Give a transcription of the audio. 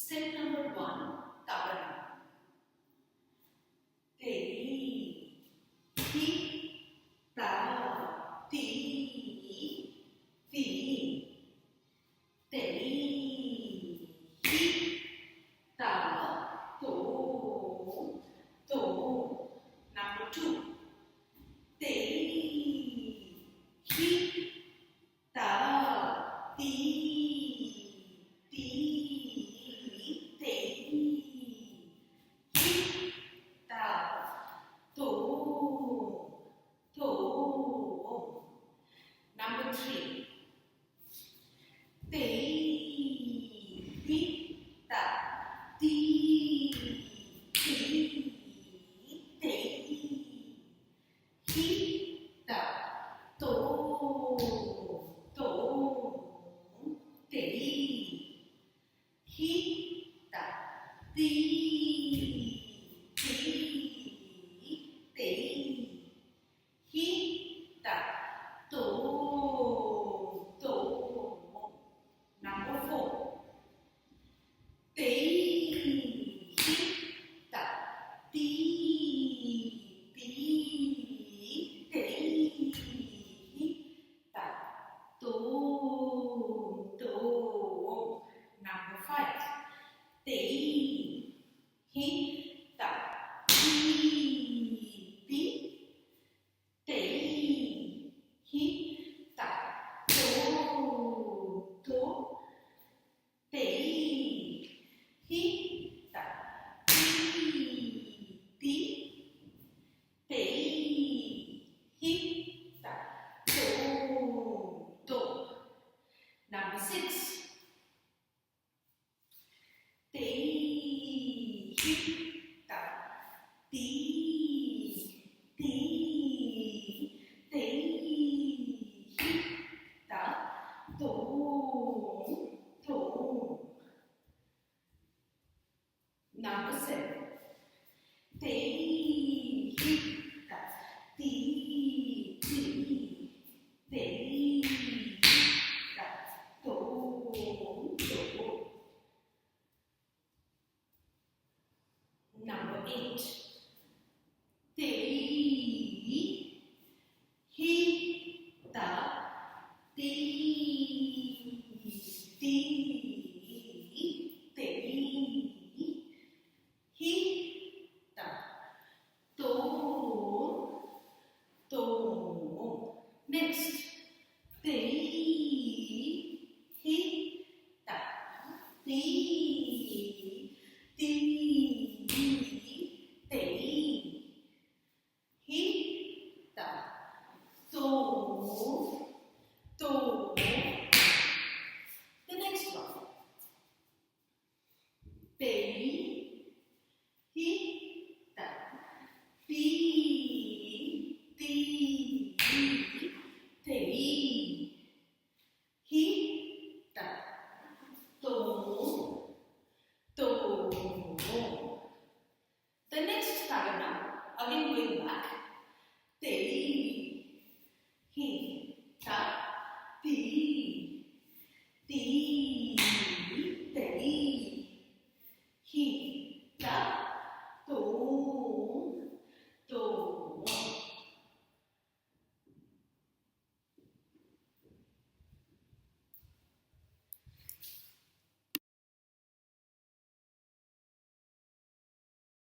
Step number 1, Tabana. Te, hi, ta, ti, ti, te, hi, ta, to, to. Number 2, te, hi, ta, ti, ti, te, hi, ta, to, to. Number 3, te, hi, ta, ti, ti, te, hi, ta, to, to, te, hi, ta, ti, ti, te, hi, ta, to, to. Number 4, te, hi, ta, ti, ti, te, hi, ta, to, to. Number 5, te, hi, ta, ti, ti, te, hi, ta, to, to, te, hi, ta, ti, ti, te, hi, ta, to, to. Number 6, te, hi, ta, ti, ti, te, hi, ta, to, to. Number 7, te, hi, ta, ti, ti, te, hi, ta, to, to. Number 8, te, hi, ta, ti, ti, te, hi, ta, to, to. Next, te, hi, ta, ti, ti, te, hi, ta, to, to. The next one, te, hi, ta, ti, ti, te, hi, ta, to, to. The next paragraph, again going back, te, hi, ta, ti, ti, te, hi, ta,